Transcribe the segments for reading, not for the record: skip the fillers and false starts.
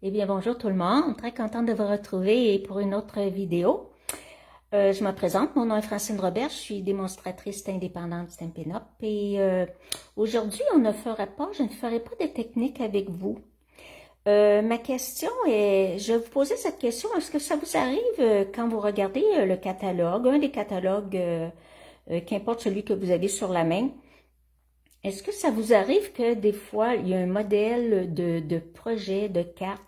Eh bien, bonjour tout le monde. Très contente de vous retrouver pour une autre vidéo. Je me présente, mon nom est Francine Robert, je suis démonstratrice indépendante Stampin' Up et aujourd'hui, je ne ferai pas de technique avec vous. Ma question est, je vais vous poser cette question, est-ce que ça vous arrive quand vous regardez le catalogue, un des catalogues, qu'importe celui que vous avez sur la main, est-ce que ça vous arrive que des fois, il y a un modèle de projet, de carte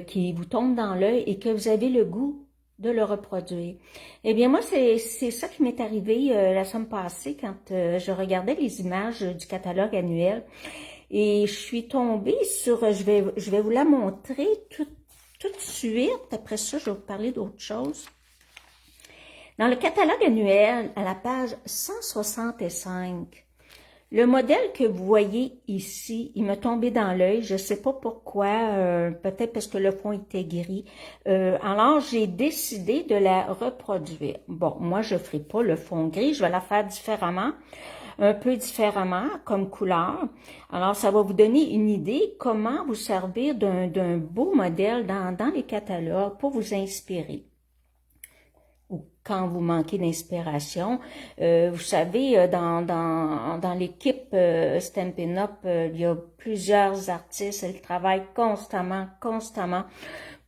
qui vous tombe dans l'œil et que vous avez le goût de le reproduire? Eh bien, moi, c'est ça qui m'est arrivé la semaine passée quand je regardais les images du catalogue annuel et je suis tombée sur, je vais vous la montrer tout de suite. Après ça, je vais vous parler d'autre chose. Dans le catalogue annuel, à la page 165, le modèle que vous voyez ici, il m'a tombé dans l'œil. Je ne sais pas pourquoi, peut-être parce que le fond était gris. Alors, j'ai décidé de la reproduire. Bon, moi, je ne ferai pas le fond gris. Je vais la faire différemment, un peu différemment comme couleur. Alors, ça va vous donner une idée comment vous servir d'un beau modèle dans les catalogues pour vous inspirer. Ou quand vous manquez d'inspiration. Vous savez, dans l'équipe Stampin' Up, il y a plusieurs artistes, ils travaillent constamment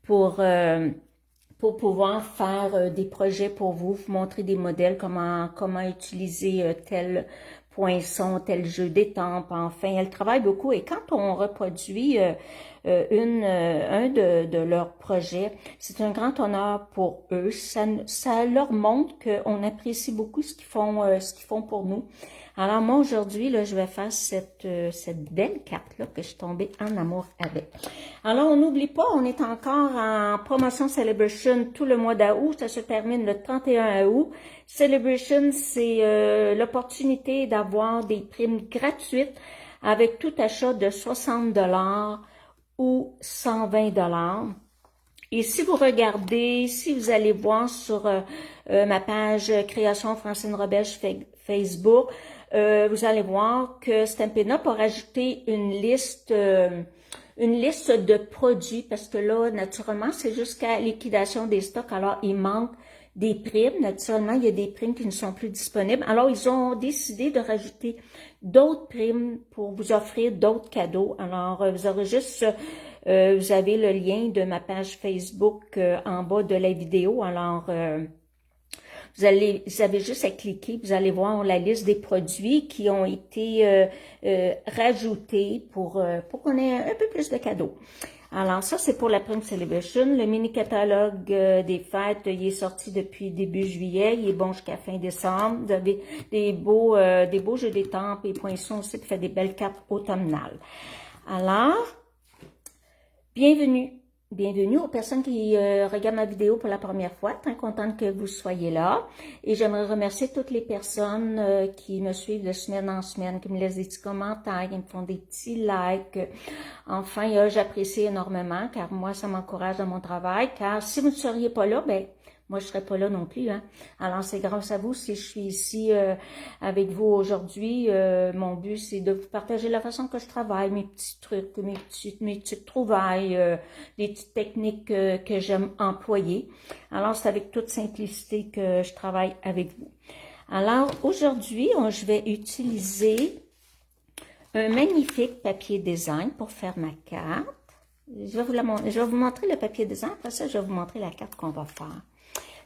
pour pouvoir faire des projets pour vous, vous montrer des modèles, comment utiliser tel poinçon, tel jeu d'étampes, enfin, elles travaillent beaucoup et quand on reproduit un de leurs projets, c'est un grand honneur pour eux, ça leur montre qu'on apprécie beaucoup ce qu'ils font pour nous. Alors moi aujourd'hui, là, je vais faire cette belle carte-là que je suis tombée en amour avec. Alors on n'oublie pas, on est encore en promotion Celebration tout le mois d'août, ça se termine le 31 août. Celebration, c'est l'opportunité d'avoir des primes gratuites avec tout achat de 60 ou 120 Et si vous regardez, si vous allez voir sur ma page Création Francine Robert Facebook, vous allez voir que Stampin' Up a rajouté une liste de produits parce que là, naturellement, c'est jusqu'à liquidation des stocks. Alors, il manque des primes. Naturellement, il y a des primes qui ne sont plus disponibles. Alors, ils ont décidé de rajouter d'autres primes pour vous offrir d'autres cadeaux. Alors, vous aurez juste... vous avez le lien de ma page Facebook en bas de la vidéo. Alors, vous avez juste à cliquer, vous allez voir la liste des produits qui ont été rajoutés pour qu'on ait un peu plus de cadeaux. Alors ça, c'est pour la Prime Celebration. Le mini-catalogue des fêtes, il est sorti depuis début juillet. Il est bon jusqu'à fin décembre. Vous avez des beaux jeux d'étampes et poinçons aussi qui fait des belles cartes automnales. Alors, bienvenue aux personnes qui regardent ma vidéo pour la première fois. Très contente que vous soyez là. Et j'aimerais remercier toutes les personnes qui me suivent de semaine en semaine, qui me laissent des petits commentaires, qui me font des petits likes. Enfin, j'apprécie énormément car moi, ça m'encourage dans mon travail. Car si vous ne seriez pas là, ben moi, je ne serais pas là non plus. Hein? Alors, c'est grâce à vous si je suis ici avec vous aujourd'hui. Mon but, c'est de vous partager la façon que je travaille, mes petits trucs, mes petites trouvailles, les petites techniques que j'aime employer. Alors, c'est avec toute simplicité que je travaille avec vous. Alors, aujourd'hui, je vais utiliser un magnifique papier design pour faire ma carte. Je vais vous montrer le papier design. Après ça, je vais vous montrer la carte qu'on va faire.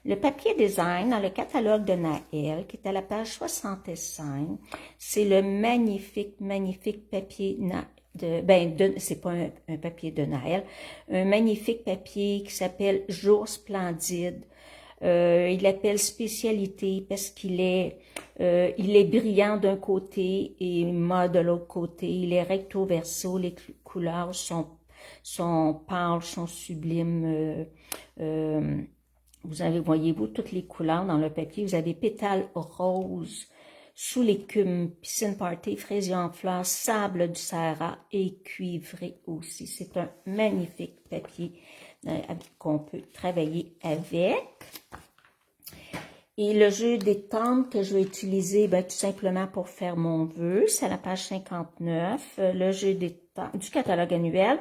Le papier design dans le catalogue de Naël, qui est à la page 65, c'est le magnifique papier c'est pas un papier de Naël, un magnifique papier qui s'appelle Jour splendide. Il l'appelle spécialité parce qu'il est brillant d'un côté et mat de l'autre côté. Il est recto verso, les couleurs sont pâles, sont sublimes. Voyez-vous, toutes les couleurs dans le papier. Vous avez pétales roses, sous l'écume, piscine party, fraisier en fleurs, sable du Sahara et cuivré aussi. C'est un magnifique papier qu'on peut travailler avec. Et le jeu d'étampes que je vais utiliser, tout simplement pour faire mon vœu, c'est à la page 59, le jeu d'étampes du catalogue annuel.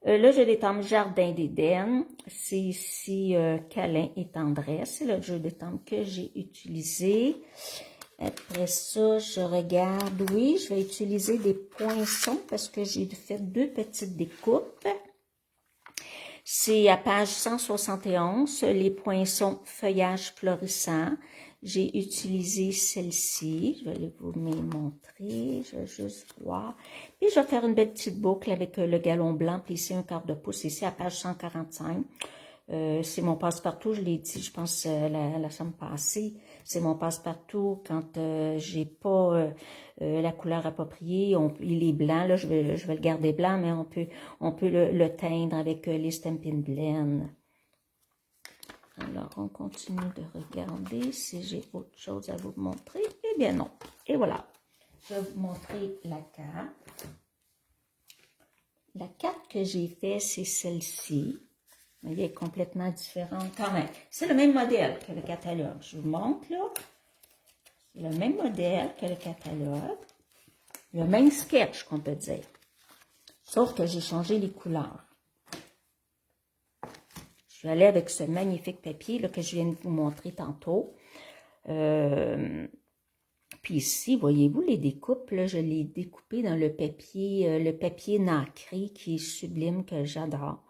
Le jeu des tempes Jardin d'Éden, c'est ici Câlin et Tendresse, c'est le jeu des tempes que j'ai utilisé. Après ça, je regarde, oui, je vais utiliser des poinçons parce que j'ai fait 2 petites découpes. C'est à page 171, les poinçons feuillage florissant. J'ai utilisé celle-ci, je vais vous les montrer, je vais juste voir. Puis je vais faire une belle petite boucle avec le galon blanc, puis ici un quart de pouce, ici à page 145. C'est mon passe-partout, je l'ai dit, je pense, la semaine passée. C'est mon passe-partout quand j'ai pas la couleur appropriée. Il est blanc, là, je vais le garder blanc, mais on peut le teindre avec les Stampin' Blend. Alors, on continue de regarder si j'ai autre chose à vous montrer. Eh bien non. Et voilà. Je vais vous montrer la carte. La carte que j'ai faite, c'est celle-ci. Elle est complètement différente quand même. C'est le même modèle que le catalogue. Je vous montre là. C'est le même modèle que le catalogue. Le même sketch qu'on peut dire. Sauf que j'ai changé les couleurs. Je suis allée avec ce magnifique papier là, que je viens de vous montrer tantôt. Puis ici, voyez-vous les découpes, là, je l'ai découpé dans le papier nacré qui est sublime, que j'adore.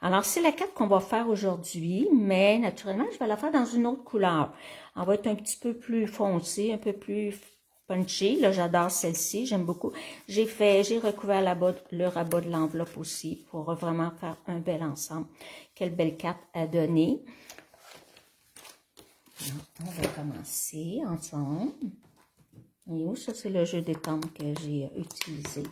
Alors, c'est la carte qu'on va faire aujourd'hui, mais naturellement, je vais la faire dans une autre couleur. Elle va être un petit peu plus foncée, un peu plus punchy. Là, j'adore celle-ci, j'aime beaucoup. J'ai recouvert le rabat de l'enveloppe aussi pour vraiment faire un bel ensemble. Quelle belle carte à donner. Alors, on va commencer ensemble. Et où ça, c'est le jeu des tempes que j'ai utilisé.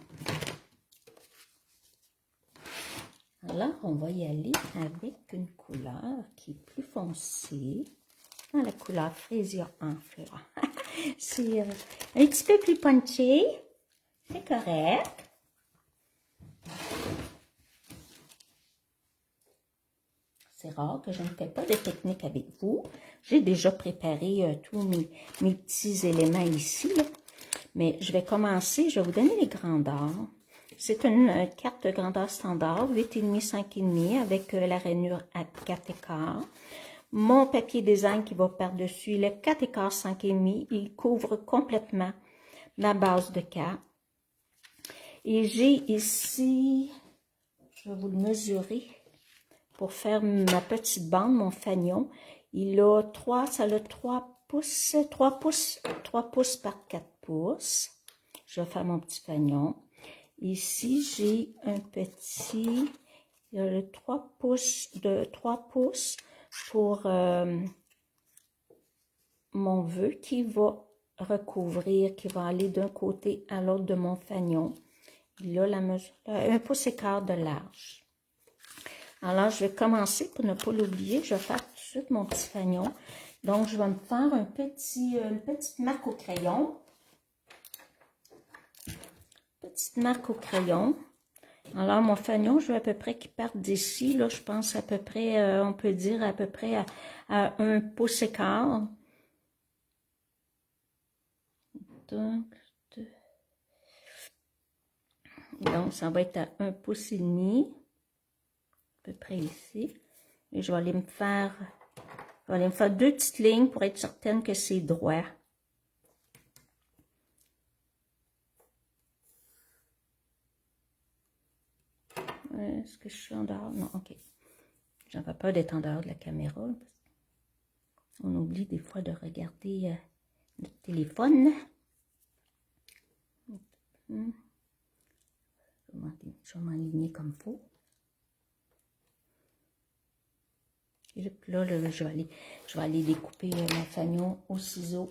Alors, on va y aller avec une couleur qui est plus foncée. La couleur Fraisier en fleurs. C'est un petit peu plus punché. C'est correct. C'est rare que je ne fais pas de technique avec vous. J'ai déjà préparé tous mes petits éléments ici. Là. Mais je vais commencer, je vais vous donner les grandeurs. C'est une carte de grandeur standard, 8,5, 5,5 avec la rainure à 4 écarts. Mon papier design qui va par-dessus le 4 écarts 5,5, il couvre complètement ma base de carte. Et j'ai ici, je vais vous le mesurer pour faire ma petite bande, mon fanion. Ça a 3 pouces par 4 pouces. Je vais faire mon petit fanion. Ici, j'ai un petit, il y a le 3 pouces pour mon vœu qui va recouvrir, qui va aller d'un côté à l'autre de mon fanion. Il a la mesure, 1 pouce et quart de large. Alors, je vais commencer, pour ne pas l'oublier, je vais faire tout de suite mon petit fanion. Donc, je vais me faire une petite marque au crayon. Petite marque au crayon. Alors, mon fanion, je veux à peu près qu'il parte d'ici. Là, je pense à peu près, on peut dire à peu près à 1 pouce et quart. Donc, ça va être à 1 pouce et demi. À peu près ici. Et je vais aller me faire 2 petites lignes pour être certaine que c'est droit. Est-ce que je suis en dehors? Non, ok. J'avais peur d'être en dehors de la caméra. On oublie des fois de regarder notre téléphone. Je vais m'aligner comme il faut. Et puis là, je vais aller découper mon fanion au ciseau.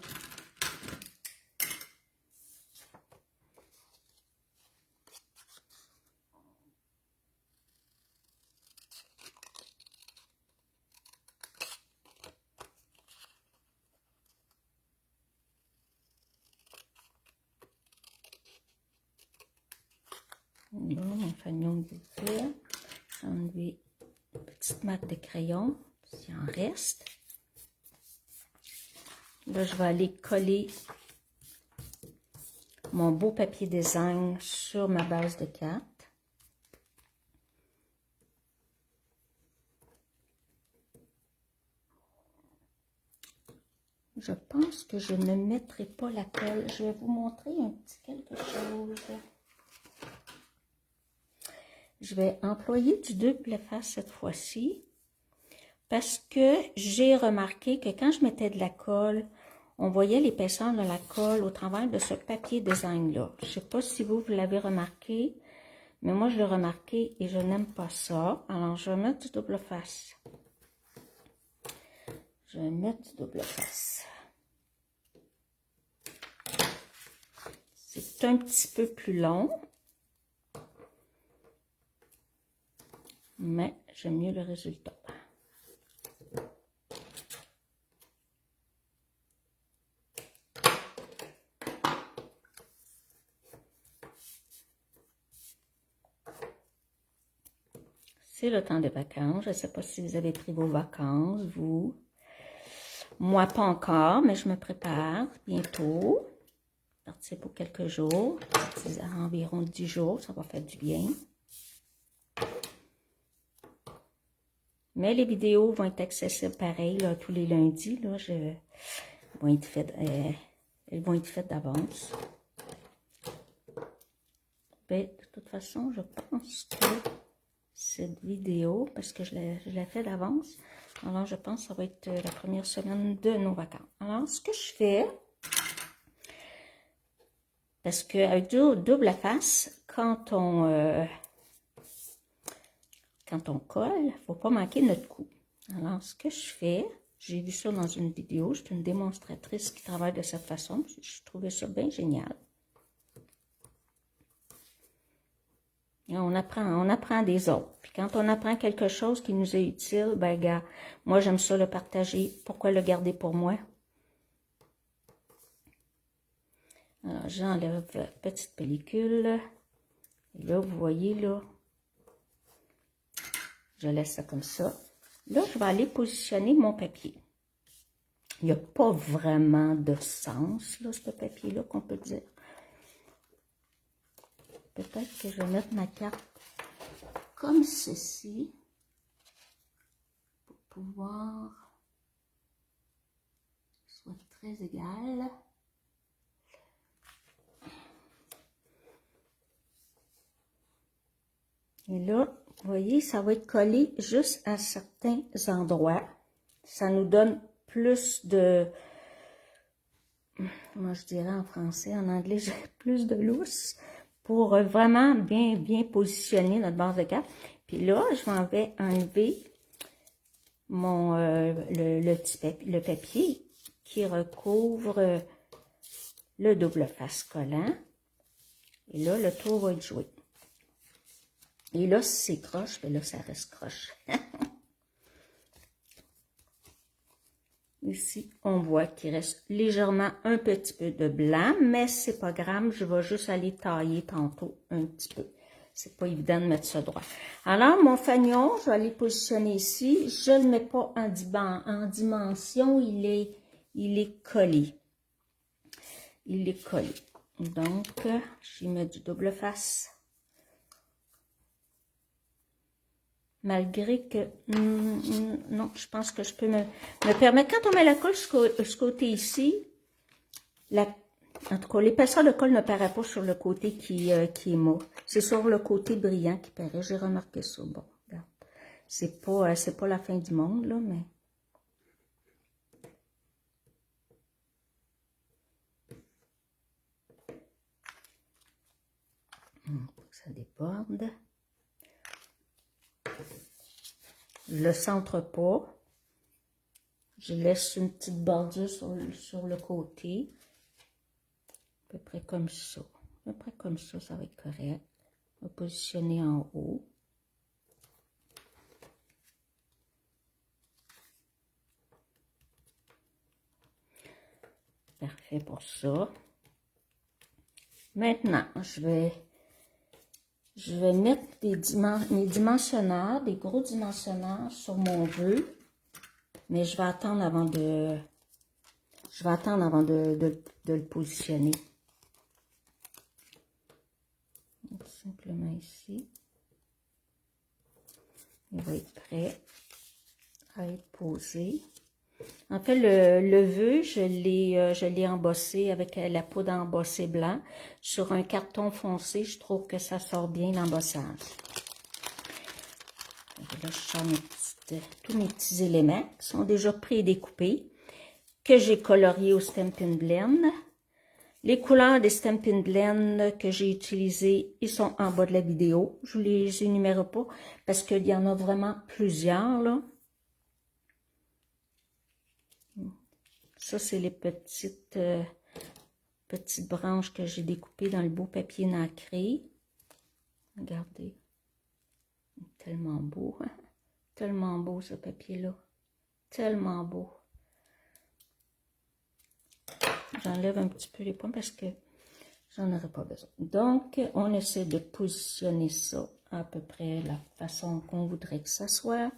Là, mon fanion est fait. J'ai enlevé une petite marque de crayon, s'il en reste. Là, je vais aller coller mon beau papier design sur ma base de carte. je pense que je ne mettrai pas la colle. Je vais vous montrer un petit quelque chose. Je vais employer du double face cette fois-ci parce que j'ai remarqué que quand je mettais de la colle, on voyait l'épaisseur de la colle au travers de ce papier design-là. Je ne sais pas si vous l'avez remarqué, mais moi je l'ai remarqué et je n'aime pas ça. Alors je vais mettre du double face. Je vais mettre du double face. C'est un petit peu plus long. Mais j'aime mieux le résultat. C'est le temps des vacances. Je ne sais pas si vous avez pris vos vacances, vous. Moi, pas encore, mais je me prépare bientôt. Partir pour quelques jours. Environ 10 jours, ça va faire du bien. Mais les vidéos vont être accessibles pareil, là, tous les lundis. Là, elles vont être faites d'avance. Ben, de toute façon, je pense que cette vidéo, parce que je l'ai fait d'avance, alors je pense que ça va être la première semaine de nos vacances. Alors, ce que je fais, parce qu'avec double face, quand on colle, il ne faut pas manquer notre coup. Alors, ce que je fais, j'ai vu ça dans une vidéo, je suis une démonstratrice qui travaille de cette façon, je trouvais ça bien génial. Et on apprend des autres. Puis quand on apprend quelque chose qui nous est utile, ben gars, moi j'aime ça le partager. Pourquoi le garder pour moi? Alors j'enlève la petite pellicule. Et là, vous voyez là, je laisse ça comme ça. Là, je vais aller positionner mon papier. Il n'y a pas vraiment de sens, là, ce papier-là, qu'on peut dire. Peut-être que je vais mettre ma carte comme ceci pour pouvoir soit très égal. Et là, vous voyez, ça va être collé juste à certains endroits. Ça nous donne plus de, moi je dirais en français, en anglais, j'ai plus de lousse pour vraiment bien positionner notre base de carte. Puis là, je vais enlever mon, le papier qui recouvre le double face collant. Et là, le tour va être joué. Et là, si c'est croche, ben là, ça reste croche. Ici, on voit qu'il reste légèrement un petit peu de blanc, mais c'est pas grave, je vais juste aller tailler tantôt un petit peu. C'est pas évident de mettre ça droit. Alors, mon fanion, je vais aller le positionner ici. Je ne le mets pas en dimension, il est collé. Il est collé. Donc, je mets du double face. Malgré que, non, je pense que je peux me permettre. Quand on met la colle ce côté ici, en tout cas, l'épaisseur de colle ne paraît pas sur le côté qui est mauve. C'est sur le côté brillant qui paraît. J'ai remarqué ça. Bon, regarde. C'est pas la fin du monde, là, mais... Ça déborde. Je le centre pas. Je laisse une petite bordure sur le côté. À peu près comme ça. À peu près comme ça, ça va être correct. On va positionner en haut. Parfait pour ça. Maintenant, je vais mettre mes dimensionnaires, des gros dimensionnaires sur mon vœu. Mais je vais attendre avant de le positionner. Donc, simplement ici. Il va être prêt à être posé. En fait, le vœu, je l'ai embossé avec la poudre embossée blanc sur un carton foncé. Je trouve que ça sort bien l'embossage. Là, je sors tous mes petits éléments qui sont déjà pré-découpés, que j'ai coloriés au Stampin' Blend. Les couleurs des Stampin' Blend que j'ai utilisées, ils sont en bas de la vidéo. Je ne les énumère pas parce qu'il y en a vraiment plusieurs, là. Ça, c'est les petites branches que j'ai découpées dans le beau papier nacré. Regardez. Tellement beau, hein? Tellement beau, ce papier-là. Tellement beau. J'enlève un petit peu les points parce que j'en aurais pas besoin. Donc, on essaie de positionner ça à peu près la façon qu'on voudrait que ça soit.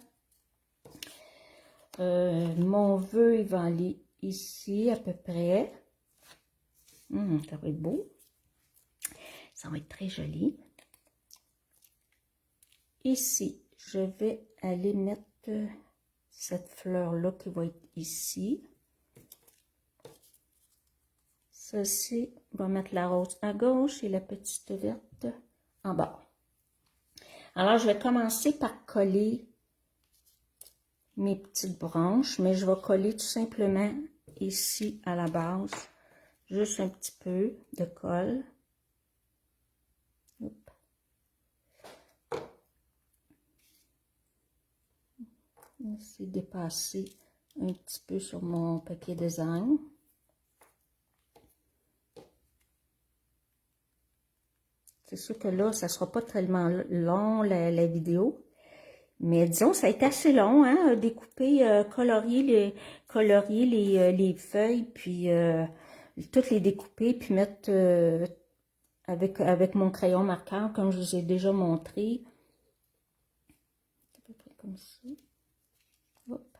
Mon vœu, il va aller ici à peu près. Ça va être beau. Ça va être très joli. Ici, je vais aller mettre cette fleur-là qui va être ici. Ceci, on va mettre la rose à gauche et la petite verte en bas. Alors, je vais commencer par coller mes petites branches, mais je vais coller tout simplement ici à la base, juste un petit peu de colle. C'est dépasser un petit peu sur mon papier design. C'est sûr que là, ça ne sera pas tellement long la vidéo. Mais disons, ça a été assez long, hein, découper, colorier les feuilles, puis toutes les découper, puis mettre avec mon crayon marqueur, comme je vous ai déjà montré. À peu près comme ça. Hop.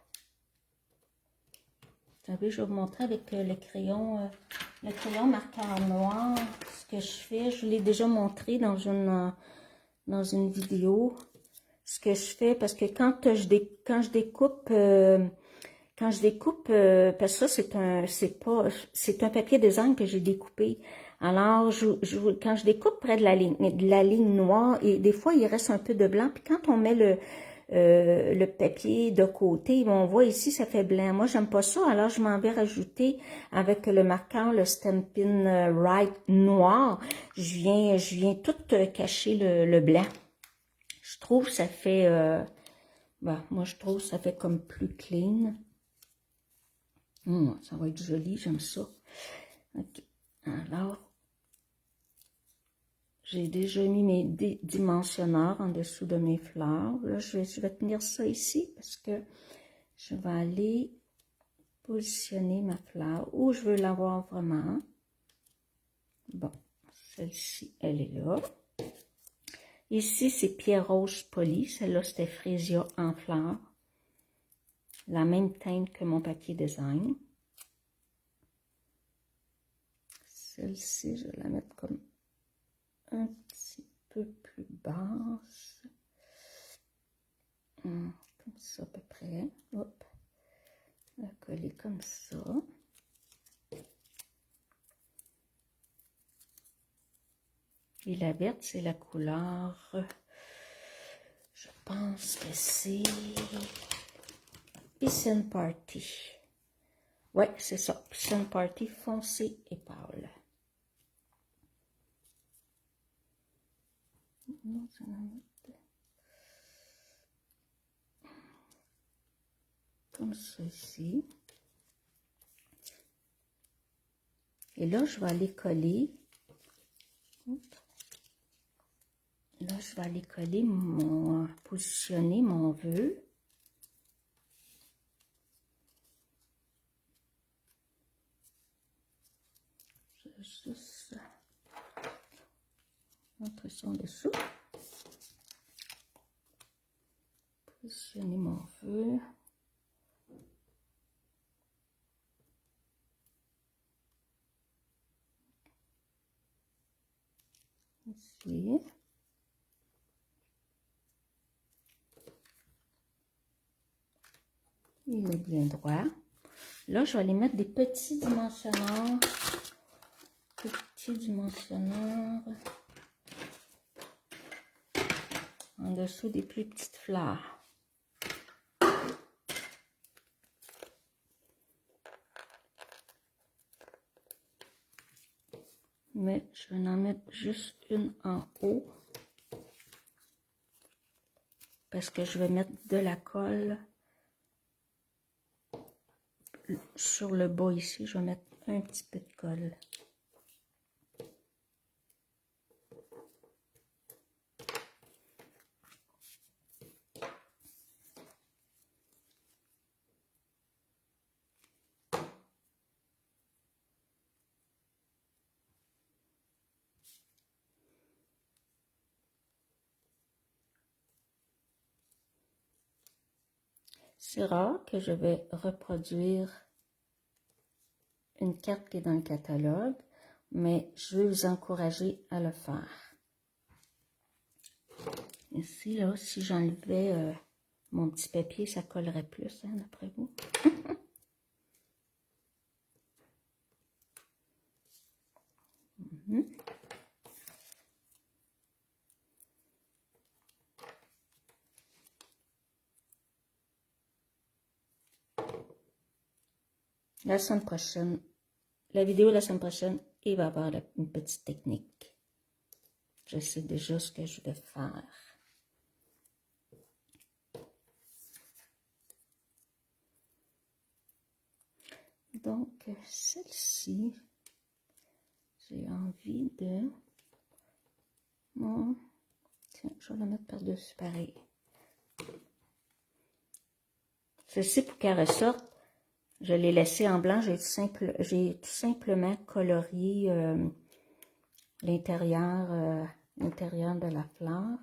Vous savez, je vais vous montrer avec le crayon marqueur noir, ce que je fais. Je l'ai déjà montré dans une vidéo. Ce que je fais, parce que quand je découpe, parce que ça, c'est un papier design que j'ai découpé. Alors, quand je découpe près de la ligne noire, et des fois, il reste un peu de blanc, puis quand on met le papier de côté, on voit ici, ça fait blanc. Moi, j'aime pas ça, alors je m'en vais rajouter avec le marqueur, le Stampin' Write noir. Je viens tout cacher le blanc. Je trouve que ça fait, moi je trouve que ça fait comme plus clean. Ça va être joli, j'aime ça. Ok, alors, j'ai déjà mis mes dimensionneurs en dessous de mes fleurs. Là, je vais tenir ça ici parce que je vais aller positionner ma fleur où je veux l'avoir vraiment. Bon, celle-ci, elle est là. Ici, c'est pierre rouge polie. Celle-là, c'était Frésia en fleurs. La même teinte que mon papier design. Celle-ci, je vais la mettre comme un petit peu plus basse. Comme ça à peu près. Hop. La coller comme ça. Et la verte, c'est la couleur, je pense que c'est Piscine Party. Ouais, c'est ça. Piscine Party foncé et pâle. Comme ceci. Et là, je vais aller coller. Là, je vais aller coller positionner mon vœu. Je vais juste mettre ça en dessous. Positionner mon vœu. Ici. Il est bien droit. Là, je vais aller mettre des petits dimensionneurs. Petits dimensionneurs. En dessous des plus petites fleurs. Mais je vais en mettre juste une en haut. Parce que je vais mettre de la colle sur le bas ici. Je vais mettre un petit peu de colle. C'est rare que je vais reproduire une carte qui est dans le catalogue, mais je vais vous encourager à le faire. Ici, là, si j'enlevais mon petit papier, ça collerait plus, hein, d'après vous. La semaine prochaine, la vidéo de la semaine prochaine, il va y avoir une petite technique. Je sais déjà ce que je vais faire. Donc, celle-ci, j'ai envie de... Bon, tiens, je vais la mettre par-dessus pareil. Ceci, pour qu'elle ressorte, je l'ai laissé en blanc. J'ai tout simplement colorié l'intérieur de la fleur.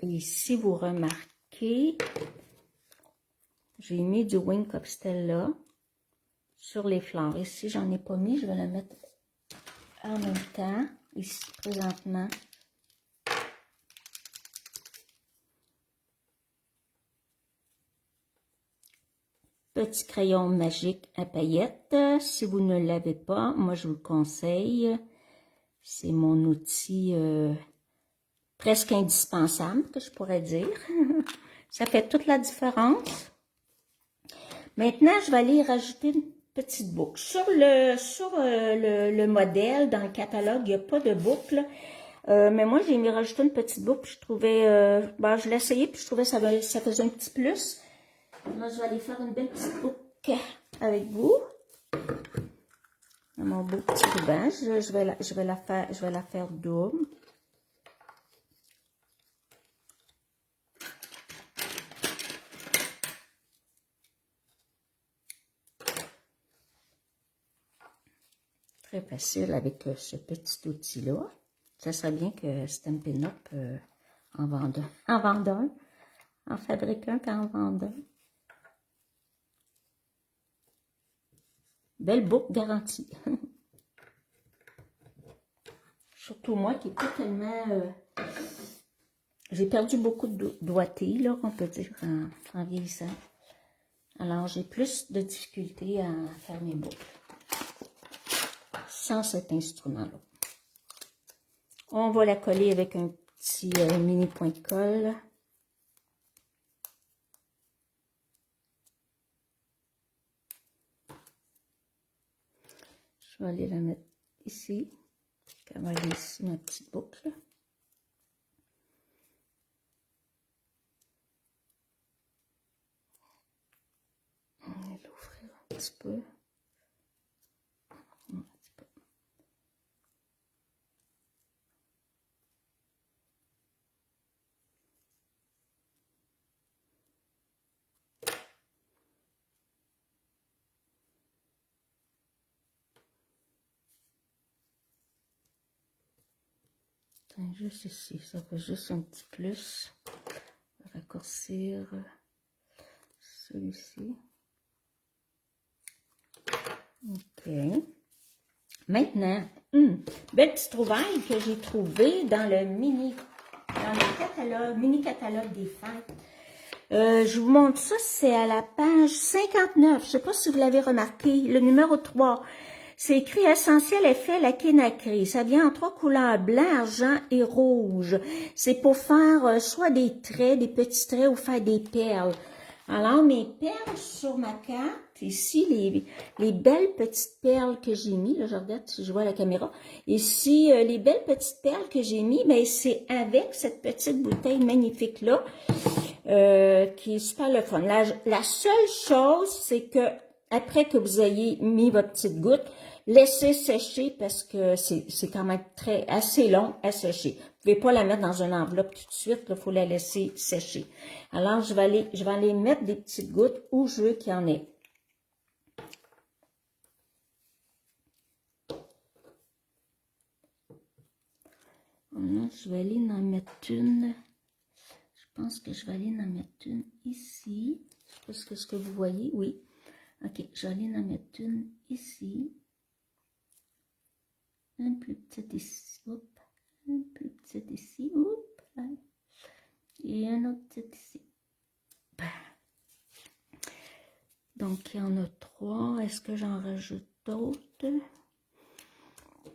Et si vous remarquez, j'ai mis du Wink of Stella sur les fleurs. Ici, j'en ai pas mis. Je vais la mettre en même temps, ici, présentement. Petit crayon magique à paillettes. Si vous ne l'avez pas, moi, je vous le conseille. C'est mon outil presque indispensable, que je pourrais dire. Ça fait toute la différence. Maintenant, je vais aller rajouter une petite boucle. Sur le modèle, dans le catalogue, il n'y a pas de boucle. Mais moi, j'ai mis rajouter une petite boucle. Je trouvais, je l'ai essayé, puis je trouvais que ça faisait un petit plus. Moi, je vais aller faire une belle petite boucle avec vous. Mon beau petit ruban, je vais la faire double. Très facile avec ce petit outil-là. Ça serait bien que Stampin' Up en vende un, en fabrique un, puis en vende un. Belle boucle garantie. Surtout moi qui est pas tellement... j'ai perdu beaucoup de doigté, là, qu'on peut dire, en vieillissant. Alors, j'ai plus de difficultés à faire mes boucles. Sans cet instrument-là. On va la coller avec un petit mini point de colle. Je vais aller la mettre ici. Elle va aller ici, ma petite boucle. On va l'ouvrir un petit peu. Juste ici, ça fait juste un petit plus. Raccourcir celui-ci. Ok. Maintenant, belle petite trouvaille que j'ai trouvée dans le mini catalogue des fêtes. Je vous montre ça, c'est à la page 59. Je ne sais pas si vous l'avez remarqué, le numéro 3. C'est écrit Essentiel effet laqué nacré. Ça vient en 3 couleurs, blanc, argent et rouge. C'est pour faire soit des traits, des petits traits ou faire des perles. Alors, mes perles sur ma carte, ici, les belles petites perles que j'ai mis, là, je regarde si je vois la caméra. Ici, les belles petites perles que j'ai mis, mais c'est avec cette petite bouteille magnifique-là, qui est super le fun. La seule chose, c'est que après que vous ayez mis votre petite goutte, laissez sécher parce que c'est quand même assez long à sécher. Vous ne pouvez pas la mettre dans une enveloppe tout de suite, il faut la laisser sécher. Alors, je vais aller mettre des petites gouttes où je veux qu'il y en ait. Voilà, je vais aller en mettre une. Je pense que je vais aller en mettre une ici. Je sais pas ce que vous voyez, oui. Ok, je vais aller en mettre une ici. Un plus petit ici. Oups. Un plus petit ici. Oups. Et un autre petit ici. Donc, il y en a 3. Est-ce que j'en rajoute d'autres?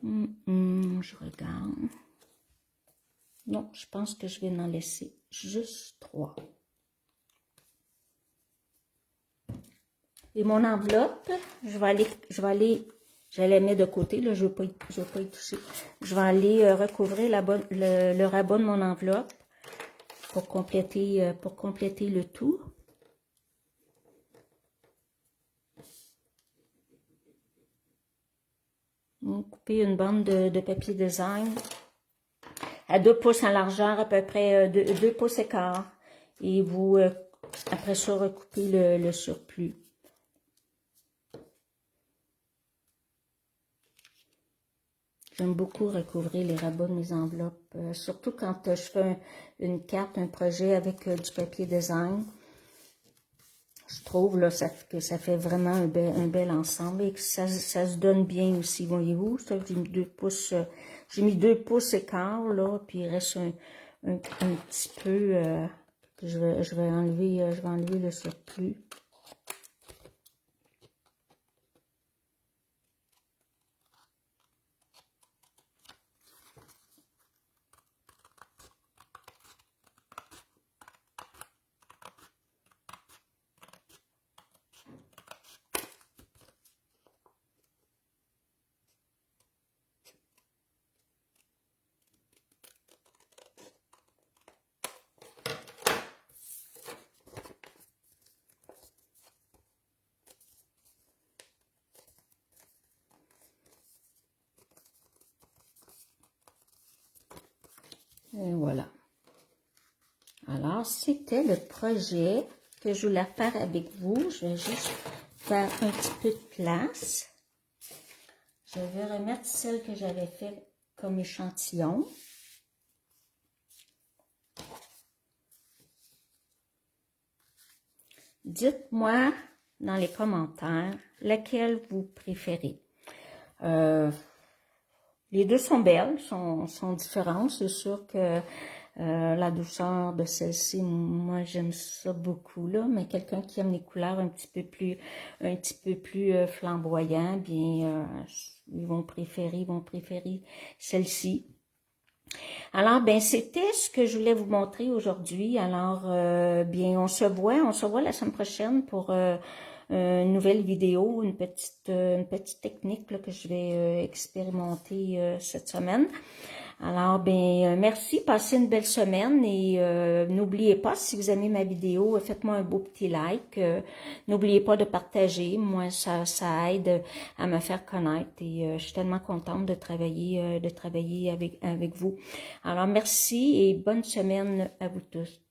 Je regarde. Non, je pense que je vais en laisser juste 3. Et mon enveloppe, je la mettre de côté, là, je ne vais pas y toucher. Je vais aller recouvrir le rabat de mon enveloppe pour compléter le tout. Vous coupez une bande de papier design à 2 pouces en largeur, à peu près 2 pouces et quart. Et vous, après ça, recoupez le surplus. J'aime beaucoup recouvrir les rabats de mes enveloppes, surtout quand je fais une carte, un projet avec du papier design. Je trouve là, que ça fait vraiment un bel ensemble et que ça se donne bien aussi, voyez-vous. J'ai mis 2 pouces, j'ai mis 2 pouces et quart, là, puis il reste un petit peu que je vais enlever le surplus. Et voilà. Alors, c'était le projet que je voulais faire avec vous. Je vais juste faire un petit peu de place. Je vais remettre celle que j'avais fait comme échantillon. Dites-moi dans les commentaires laquelle vous préférez. Les deux sont belles, sont différentes. C'est sûr que la douceur de celle-ci, moi j'aime ça beaucoup là, mais quelqu'un qui aime les couleurs un petit peu plus flamboyant, bien ils vont préférer celle-ci. Alors, ben c'était ce que je voulais vous montrer aujourd'hui. Alors, bien, on se voit la semaine prochaine pour une nouvelle vidéo, une petite technique là, que je vais expérimenter cette semaine. Alors, ben merci, passez une belle semaine et n'oubliez pas, si vous aimez ma vidéo, faites-moi un beau petit like. N'oubliez pas de partager, moi ça aide à me faire connaître et je suis tellement contente de travailler avec vous. Alors, merci et bonne semaine à vous tous.